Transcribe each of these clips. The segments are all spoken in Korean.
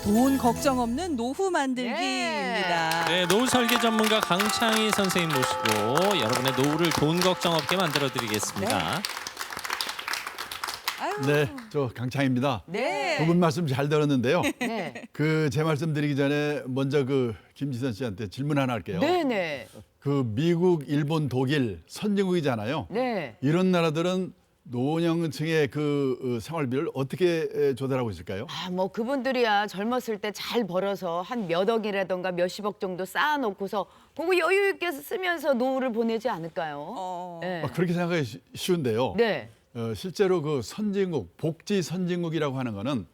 돈 걱정 없는 노후 만들기입니다. 네, 노후 설계 전문가 강창희 선생님 모시고 여러분의 노후를 돈 걱정 없게 만들어 드리겠습니다. 아유. 네, 저 강창입니다. 네. 두 분 말씀 잘 들었는데요. 네. 그 제 말씀 드리기 전에 먼저 그 김지선 씨한테 질문 하나 할게요. 네네. 그 미국, 일본, 독일 선진국이잖아요. 네. 이런 나라들은 노년층의 그 생활비를 어떻게 조달하고 있을까요? 뭐 그분들이야 젊었을 때 잘 벌어서 한 몇 억이라던가 몇십억 정도 쌓아놓고서 그거 여유 있게 쓰면서 노후를 보내지 않을까요? 네. 그렇게 생각하기 쉬운데요. 네. 실제로 그 선진국, 복지 선진국이라고 하는 거는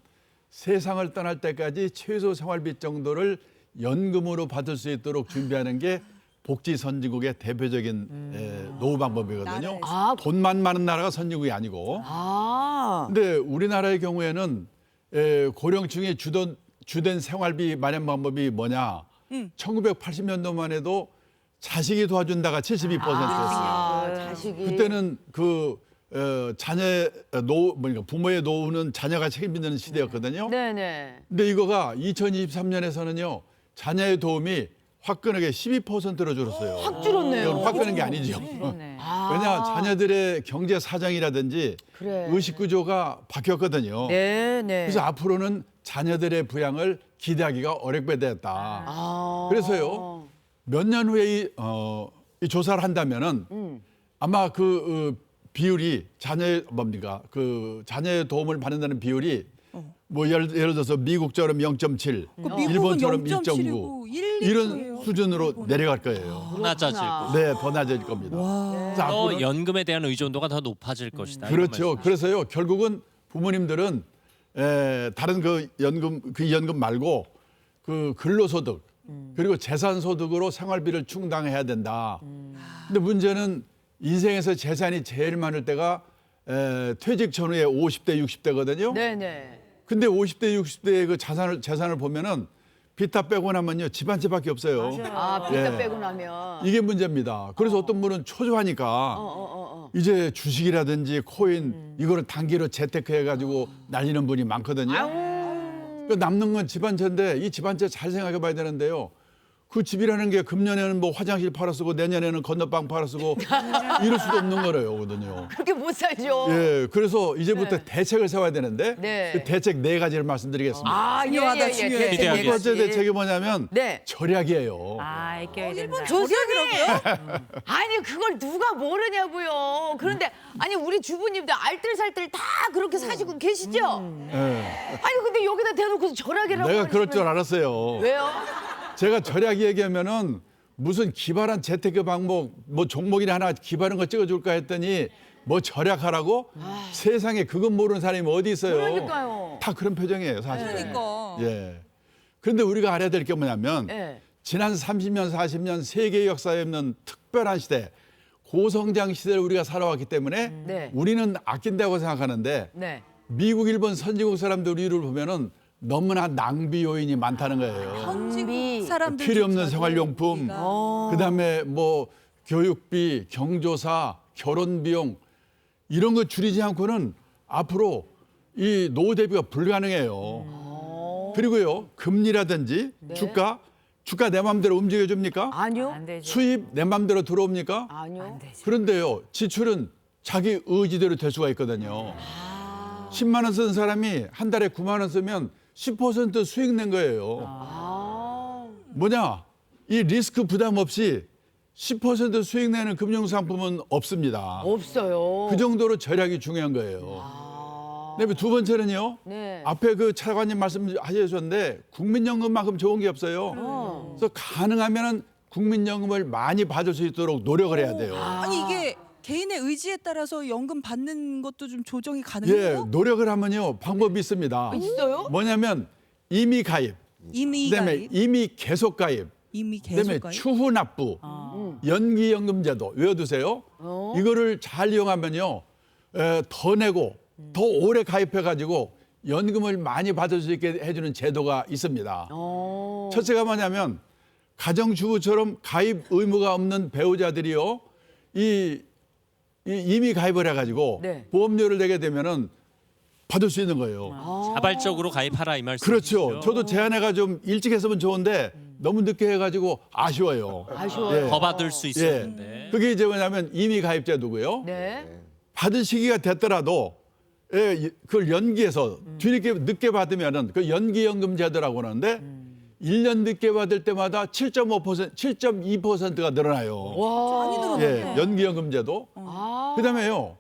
세상을 떠날 때까지 최소 생활비 정도를 연금으로 받을 수 있도록 준비하는 게 복지 선진국의 대표적인 노후 방법이거든요. 아, 돈만 많은 나라가 선진국이 아니고. 근데 우리나라의 경우에는 고령층의 주된 생활비 마련 방법이 뭐냐? 1980년도만 해도 자식이 도와준다가 72%였어요. 자식이. 그때는 그 부모의 노후는 자녀가 책임지는 시대였거든요. 네네. 근데 이거가 2023년에서는요 자녀의 도움이 화끈하게 12%로 줄었어요. 확 줄었네요. 이건 확 끄는 게 아니죠. 왜냐 자녀들의 경제 사정이라든지 그래. 의식 구조가 바뀌었거든요. 네네. 그래서 앞으로는 자녀들의 부양을 기대하기가 어렵게 됐다. 그래서요 몇 년 후에 이 조사를 한다면은 아마 그 비율이 자녀의 도움을 받는다는 비율이 뭐 예를 들어서 미국처럼 0.7, 일본처럼 1.9 이런 수준으로 내려갈 거예요. 낮아질 거. 네, 더 낮아질 겁니다. 그래서 앞으로 또 연금에 대한 의존도가 더 높아질 것이다. 이런 그렇죠. 말씀이시죠. 그래서요 결국은 부모님들은 다른 그 연금 말고 그 근로소득 그리고 재산소득으로 생활비를 충당해야 된다. 근데 문제는 인생에서 재산이 제일 많을 때가 퇴직 전후에 50대, 60대거든요. 네네. 근데 50대, 60대의 그 재산을 보면은 빚 다 빼고 나면요 집 한 채밖에 없어요. 빚다 빼고 나면. 이게 문제입니다. 그래서 어떤 분은 초조하니까 이제 주식이라든지 코인 이거를 단기로 재테크해가지고 날리는 분이 많거든요. 그러니까 남는 건 집 한 채인데 이 집 한 채 잘 생각해봐야 되는데요. 그 집이라는 게 금년에는 뭐 화장실 팔아 쓰고 내년에는 건너방 팔아 쓰고 이럴 수도 없는 거거든요. 그렇게 못 살죠. 예, 그래서 이제부터 대책을 세워야 되는데 네. 그 대책 네 가지를 말씀드리겠습니다. 중요하다, 중요해. 대책 기대하겠습니다. 첫 네 번째 가지. 대책이 뭐냐면 네. 절약이에요. 아껴야 된다. 조선이라고요? 아니 그걸 누가 모르냐고요. 그런데 아니 우리 주부님들 알뜰살뜰 다 그렇게 사시고 계시죠? 예. 아니 근데 여기다 대놓고서 절약이라고 내가 그럴 그러시면 줄 알았어요. 왜요? 제가 절약 얘기하면은 무슨 기발한 재테크 방법 뭐 종목이나 하나 기발한 거 찍어줄까 했더니 뭐 절약하라고 세상에 그건 모르는 사람이 어디 있어요. 그러니까요. 다 그런 표정이에요 사실. 그러니까. 예. 그런데 우리가 알아야 될 게 뭐냐면 네. 지난 30년 40년 세계 역사에 없는 특별한 시대 고성장 시대를 우리가 살아왔기 때문에 네. 우리는 아낀다고 생각하는데 네. 미국 일본 선진국 사람들 우리를 보면은 너무나 낭비 요인이 많다는 거예요. 선진국 사람들 필요 없는 생활용품, 그다음에 뭐 교육비, 경조사, 결혼 비용 이런 거 줄이지 않고는 앞으로 이 노후 대비가 불가능해요. 그리고요 금리라든지 주가 내 마음대로 움직여 줍니까? 아니요. 안 되죠. 수입 내 마음대로 들어옵니까? 아니요. 그런데요 지출은 자기 의지대로 될 수가 있거든요. 10만 원 쓰는 사람이 한 달에 9만 원 쓰면 10% 수익 낸 거예요. 뭐냐? 이 리스크 부담 없이 10% 수익 내는 금융상품은 없습니다. 없어요. 그 정도로 절약이 중요한 거예요. 그다음에 두 번째는요. 네. 앞에 그 차관님 말씀하셨는데 국민연금만큼 좋은 게 없어요. 그래서 가능하면 국민연금을 많이 받을 수 있도록 노력을 해야 돼요. 아니 이게 개인의 의지에 따라서 연금 받는 것도 좀 조정이 예, 가능해요? 노력을 하면요 방법이 있습니다. 있어요? 뭐냐면 이미 가입, 이미 그다음에 가입, 이미 계속 가입, 이미 그다음에 계속 가입. 추후 납부, 연기연금제도 외워두세요. 이거를 잘 이용하면요 더 내고 더 오래 가입해가지고 연금을 많이 받을 수 있게 해주는 제도가 있습니다. 첫째가 뭐냐면 가정주부처럼 가입 의무가 없는 배우자들이요 이미 가입을 해가지고 네. 보험료를 내게 되면은 받을 수 있는 거예요. 자발적으로 가입하라 이 말씀이시죠? 그렇죠. 저도 제안해가 좀 일찍 했으면 좋은데 너무 늦게 해가지고 아쉬워요. 아쉬워요. 더 받을 수 있었는데. 그게 이제 뭐냐면 임의 가입제도고요. 네. 받은 시기가 됐더라도 그걸 연기해서 뒤늦게 늦게 받으면은 그 연기연금 제도라고 하는데 1년 늦게 받을 때마다 7.5%, 7.2%가 늘어나요. 와. 많이 늘어났네. 연기연금 제도. 아. 그다음에요.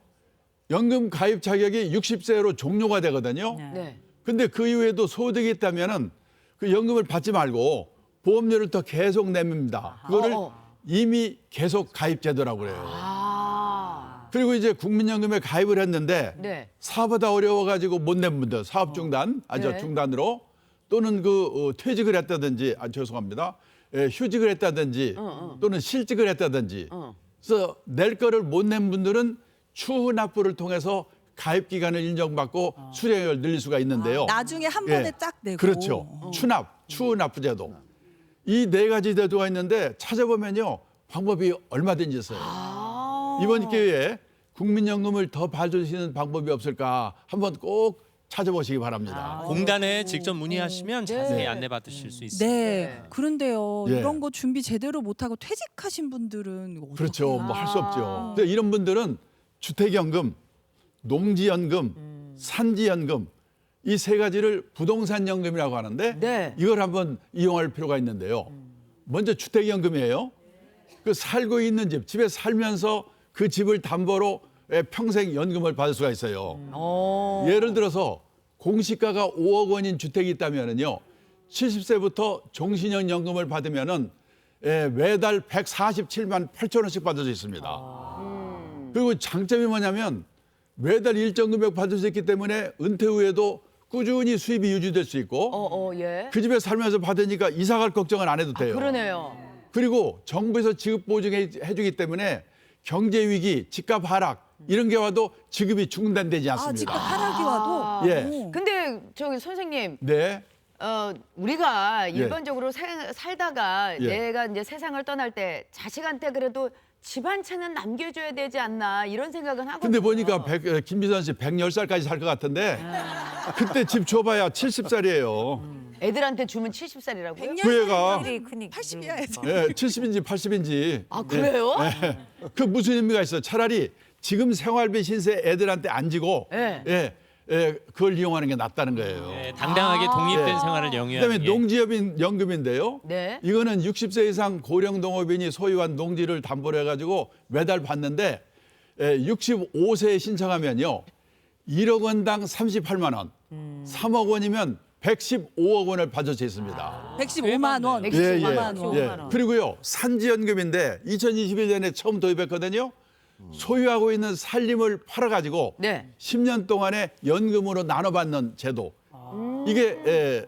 연금 가입 자격이 60세로 종료가 되거든요. 네. 근데 그 이후에도 소득이 있다면은 그 연금을 받지 말고 보험료를 더 계속 냅니다. 그거를 이미 계속 가입 제도라고 그래요. 아. 그리고 이제 국민연금에 가입을 했는데 네. 사업하다 어려워가지고 못 낸 분들, 사업 중단, 네. 중단으로 또는 퇴직을 했다든지, 죄송합니다. 휴직을 했다든지 또는 실직을 했다든지. 그래서 낼 거를 못 낸 분들은 추후 납부를 통해서 가입 기간을 인정받고 수령을 늘릴 수가 있는데요. 나중에 한 예. 번에 딱 내고. 그렇죠. 추후 납부 제도. 이 네 가지 제도가 있는데 찾아보면요. 방법이 얼마든지 있어요. 이번 기회에 국민연금을 더 받을 수 있는 방법이 없을까 한번 꼭 찾아보시기 바랍니다. 공단에 직접 문의하시면 자세히 안내받으실 수 있습니다. 네. 그런데요. 예. 이런 거 준비 제대로 못하고 퇴직하신 분들은 어떡해요? 그렇죠. 뭐 할 수 없죠. 근데 이런 분들은 주택연금, 농지연금, 산지연금 이 세 가지를 부동산연금이라고 하는데 네. 이걸 한번 이용할 필요가 있는데요. 먼저 주택연금이에요. 그 살고 있는 집, 집에 살면서 그 집을 담보로 평생 연금을 받을 수가 있어요. 예를 들어서 공시가가 5억 원인 주택이 있다면은요. 70세부터 종신형 연금을 받으면은 매달 147만 8천 원씩 받을 수 있습니다. 그리고 장점이 뭐냐면 매달 일정 금액 받을 수 있기 때문에 은퇴 후에도 꾸준히 수입이 유지될 수 있고 예. 그 집에 살면서 받으니까 이사 갈 걱정은 안 해도 돼요. 그러네요. 그리고 정부에서 지급 보증해 주기 때문에 경제 위기, 집값 하락 이런 게 와도 지급이 중단되지 아, 않습니다. 지금 하락이 와도. 예. 오. 근데 저기 선생님, 네. 우리가 일반적으로 살다가 예. 내가 이제 세상을 떠날 때 자식한테 그래도 집 한 채는 남겨줘야 되지 않나 이런 생각은 하거든요. 근데 보니까 김비선 씨 110살까지 살 것 같은데 그때 집 줘봐야 70살이에요. 애들한테 주면 70살이라고요? 그 애가 80이야 해서. 70인지 80인지. 아 그래요? 그 무슨 의미가 있어요? 차라리 지금 생활비 신세 애들한테 안 지고 네. 그걸 이용하는 게 낫다는 거예요. 네, 당당하게 독립된 생활을 영위하는 그다음에 게. 농지협인 연금인데요. 네. 이거는 60세 이상 고령 농업인이 소유한 농지를 담보로 해가지고 매달 받는데 65세에 신청하면요 1억 원당 38만 원, 3억 원이면 115억 원을 받을 수 있습니다. 115만 원. 115만 원. 예. 그리고요 산지연금인데 2021년에 처음 도입했거든요. 소유하고 있는 산림을 팔아가지고 네. 10년 동안에 연금으로 나눠받는 제도 이게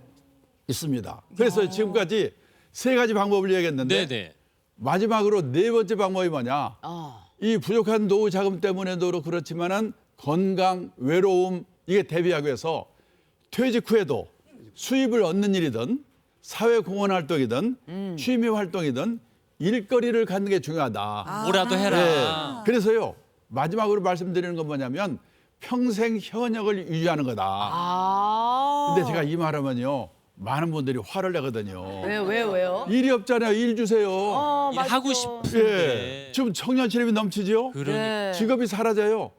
있습니다. 그래서 지금까지 세 가지 방법을 얘기했는데 네네. 마지막으로 네 번째 방법이 뭐냐? 이 부족한 노후 자금 때문에도 그렇지만은 건강, 외로움 이게 대비하기 위해서 퇴직 후에도 수입을 얻는 일이든 사회 공헌 활동이든 취미 활동이든 일거리를 갖는 게 중요하다. 뭐라도 해라. 네. 그래서요 마지막으로 말씀드리는 건 뭐냐면 평생 현역을 유지하는 거다. 근데 제가 이 말하면요 많은 분들이 화를 내거든요. 왜요? 일이 없잖아요. 일 주세요. 일하고 맞죠. 싶은데. 예. 지금 청년 실업이 넘치죠. 그러니까. 네. 직업이 사라져요.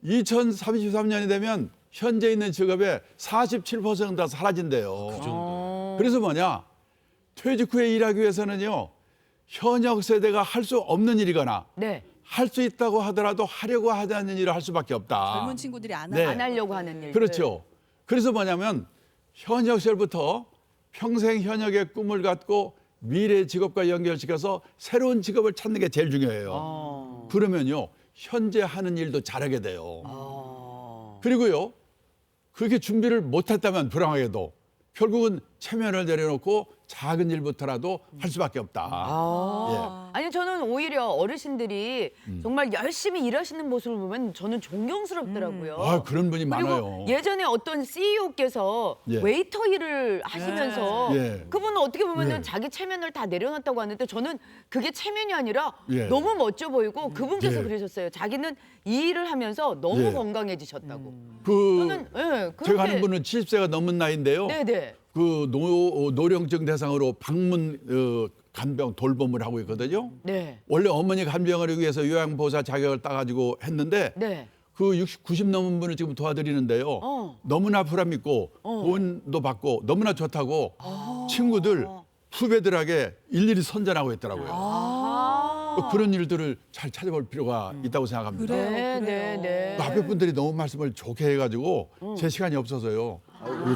2033년이 되면 현재 있는 직업의 47%가 사라진대요. 그래서 뭐냐 퇴직 후에 일하기 위해서는요 현역 세대가 할 수 없는 일이거나 네. 할 수 있다고 하더라도 하려고 하지 않는 일을 할 수밖에 없다. 젊은 친구들이 안 네. 하는. 안 하려고 하는 일. 그렇죠. 그래서 뭐냐면 현역 시절부터 평생 현역의 꿈을 갖고 미래 직업과 연결시켜서 새로운 직업을 찾는 게 제일 중요해요. 그러면요 현재 하는 일도 잘하게 돼요. 그리고요 그렇게 준비를 못했다면 불행하게도 결국은 체면을 내려놓고 작은 일부터라도 할 수밖에 없다. 아니 저는 오히려 어르신들이 정말 열심히 일하시는 모습을 보면 저는 존경스럽더라고요. 아, 그런 분이 그리고 많아요. 예전에 어떤 CEO께서 예. 웨이터 일을 하시면서 예. 그분은 어떻게 보면 예. 자기 체면을 다 내려놨다고 하는데 저는 그게 체면이 아니라 예. 너무 멋져 보이고 그분께서 예. 그러셨어요. 자기는 이 일을 하면서 너무 예. 건강해지셨다고. 그 저는 예, 그렇게 제가 아는 분은 70세가 넘은 나이인데요. 네네. 그 노령증 대상으로 방문 간병 돌봄을 하고 있거든요. 네. 원래 어머니 간병을 하기 위해서 요양보호사 자격을 따가지고 했는데 네. 그 90 넘은 분을 지금 도와드리는데요. 너무나 보람 있고 돈도 받고 너무나 좋다고 친구들 후배들에게 일일이 선전하고 있더라고요. 그런 일들을 잘 찾아볼 필요가 있다고 생각합니다. 그래요. 네, 네, 네. 앞에 분들이 너무 말씀을 좋게 해가지고 제 시간이 없어서요.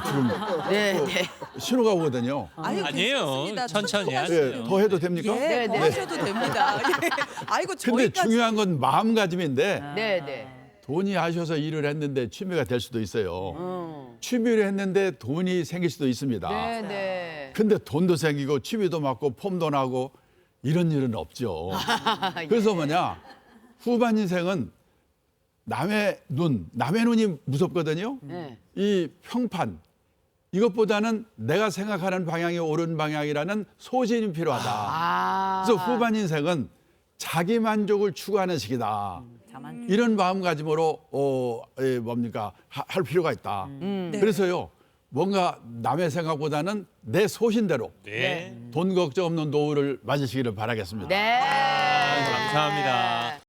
지금 네, 또 네. 신호가 오거든요. 아유, 아니에요. 괜찮습니다. 천천히 천천히 예, 더 해도 됩니까? 예, 네, 더 네. 하셔도 됩니다. 예. 아이고 근데 저희까지 중요한 건 마음가짐인데 네, 네. 돈이 하셔서 일을 했는데 취미가 될 수도 있어요. 취미를 했는데 돈이 생길 수도 있습니다. 네, 네. 근데 돈도 생기고 취미도 맞고 폼도 나고 이런 일은 없죠. 그래서 뭐냐 후반 인생은 남의 눈이 무섭거든요. 네. 이 평판 이것보다는 내가 생각하는 방향이 옳은 방향이라는 소신이 필요하다. 아. 그래서 후반 인생은 자기 만족을 추구하는 시기다. 이런 마음가짐으로 할 필요가 있다. 그래서요 뭔가 남의 생각보다는 내 소신대로 네. 돈 걱정 없는 노후를 맞으시기를 바라겠습니다. 네. 감사합니다.